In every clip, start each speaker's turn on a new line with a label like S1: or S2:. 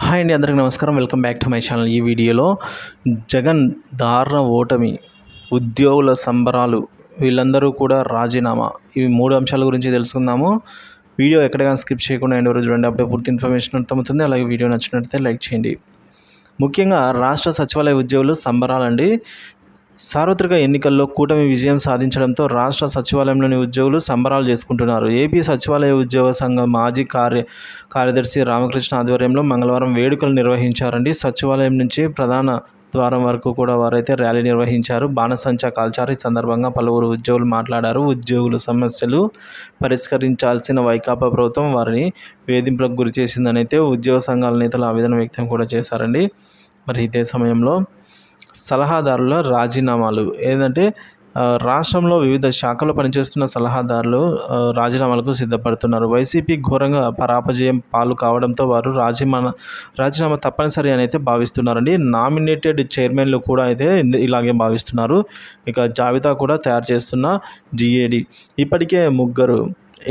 S1: Hi అండి, అందరికీ నమస్కారం. Welcome back to my channel. ఈ వీడియోలో జగన్ దారుణ ఓటమి, ఉద్యోగుల సంబరాలు, వీళ్ళందరూ కూడా రాజీనామా, ఇవి 3 అంశాల గురించి తెలుసుకుందాము. వీడియో ఎక్కడికైనా స్కిప్ చేయకుండా ఎండ్ వరకు చూడండి. అప్పుడే పూర్తి ఇన్ఫర్మేషన్ అర్థమవుతుంది. అలాగే వీడియో నచ్చినట్లయితే లైక్ చేయండి. ముఖ్యంగా రాష్ట్ర సచివాలయ ఉద్యోగులు సంబరాలండి. సార్వత్రిక ఎన్నికల్లో కూటమి విజయం సాధించడంతో రాష్ట్ర సచివాలయంలోని ఉద్యోగులు సంబరాలు చేసుకుంటున్నారు. ఏపీ సచివాలయ ఉద్యోగ సంఘం మాజీ కార్యదర్శి రామకృష్ణ ఆధ్వర్యంలో మంగళవారం వేడుకలు నిర్వహించారండి. సచివాలయం నుంచి ప్రధాన ద్వారం వరకు కూడా వారైతే ర్యాలీ నిర్వహించారు. బాణసంచా కాల్చారు. ఈ సందర్భంగా పలువురు ఉద్యోగులు మాట్లాడారు. ఉద్యోగుల సమస్యలు పరిష్కరించాల్సిన వైకాపా ప్రభుత్వం వారిని వేధింపులకు గురి చేసిందని అయితే ఉద్యోగ సంఘాల నేతలు ఆవేదన వ్యక్తం కూడా చేశారండి. మరి ఇదే సమయంలో సలహాదారుల రాజీనామాలు ఏంటంటే రాష్ట్రంలో వివిధ శాఖల్లో పనిచేస్తున్న సలహాదారులు రాజీనామాలకు సిద్ధపడుతున్నారు. వైసీపీ ఘోరంగా పరాజయం పాలు కావడంతో వారు రాజీనామా తప్పనిసరి అని అయితే భావిస్తున్నారండి. నామినేటెడ్ చైర్మన్లు కూడా అయితే ఇలాగే భావిస్తున్నారు. ఇక జాబితా కూడా తయారు చేస్తున్న జీఏడీ ఇప్పటికే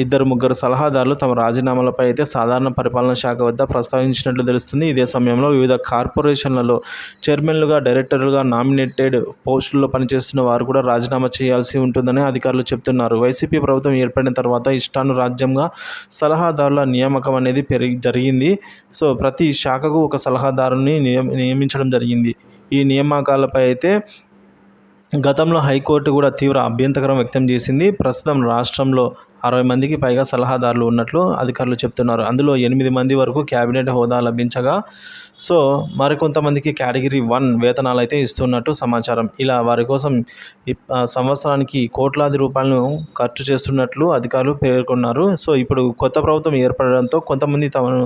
S1: ఇద్దరు ముగ్గురు సలహాదారులు తమ రాజీనామాలపై అయితే సాధారణ పరిపాలనా శాఖ వద్ద ప్రస్తావించినట్లు తెలుస్తుంది. ఇదే సమయంలో వివిధ కార్పొరేషన్లలో చైర్మన్లుగా, డైరెక్టర్లుగా నామినేటెడ్ పోస్టుల్లో పనిచేస్తున్న వారు కూడా రాజీనామా చేయాల్సి ఉంటుందని అధికారులు చెబుతున్నారు. వైసీపీ ప్రభుత్వం ఏర్పడిన తర్వాత ఇష్టానురాజ్యంగా సలహాదారుల నియామకం అనేది జరిగింది. సో ప్రతి శాఖకు ఒక సలహాదారుని నియమించడం జరిగింది. ఈ నియామకాలపై అయితే గతంలో హైకోర్టు కూడా తీవ్ర అభ్యంతరం వ్యక్తం చేసింది. ప్రస్తుతం రాష్ట్రంలో 60 మందికి పైగా సలహాదారులు ఉన్నట్లు అధికారులు చెప్తున్నారు. అందులో 8 మంది వరకు క్యాబినెట్ హోదా లభించగా సో మరికొంతమందికి కేటగిరీ 1 వేతనాలు అయితే ఇస్తున్నట్టు సమాచారం. ఇలా వారి కోసం సంవత్సరానికి కోట్లాది రూపాయలను ఖర్చు చేస్తున్నట్లు అధికారులు పేర్కొన్నారు. సో ఇప్పుడు కొత్త ప్రభుత్వం ఏర్పడడంతో కొంతమంది తమను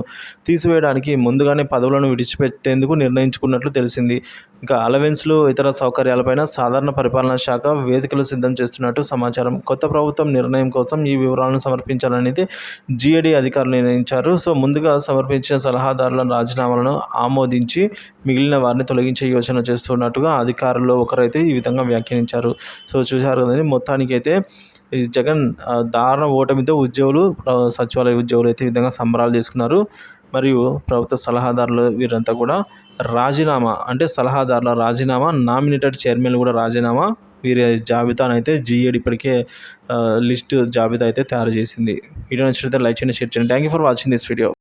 S1: తీసివేయడానికి ముందుగానే పదవులను విడిచిపెట్టేందుకు నిర్ణయించుకున్నట్లు తెలిసింది. ఇంకా అలవెన్స్లు, ఇతర సౌకర్యాలపైన సాధారణ పరిపాలనా శాఖ వేదికలు సిద్ధం చేస్తున్నట్టు సమాచారం. కొత్త ప్రభుత్వం నిర్ణయం కోసం ఈ వివరాలను సమర్పించాలనేది జీఏడీ అధికారులు నిర్ణయించారు. సో ముందుగా సమర్పించిన సలహాదారుల రాజీనామాలను ఆమోదించి మిగిలిన వారిని తొలగించే యోచన చేస్తున్నట్టుగా అధికారుల్లో ఒకరైతే ఈ విధంగా వ్యాఖ్యానించారు. సో చూశారు కదండి, మొత్తానికి అయితే ఈ జగన్ దారుణ ఓటమితో సచివాలయ ఉద్యోగులు అయితే ఈ విధంగా సంబరాలు చేసుకున్నారు. మరియు ప్రభుత్వ సలహాదారులు వీరంతా కూడా రాజీనామా, అంటే సలహాదారుల రాజీనామా, నామినేటెడ్ చైర్మన్లు కూడా రాజీనామా, వీరి జాబితాను అయితే జీఏడీ ఇప్పటికే లిస్ట్ జాబితా అయితే తయారు చేసింది. వీడియో నచ్చినట్లయితే లైక్ చేయండి, షేర్ చేయండి. Thank you for watching this video.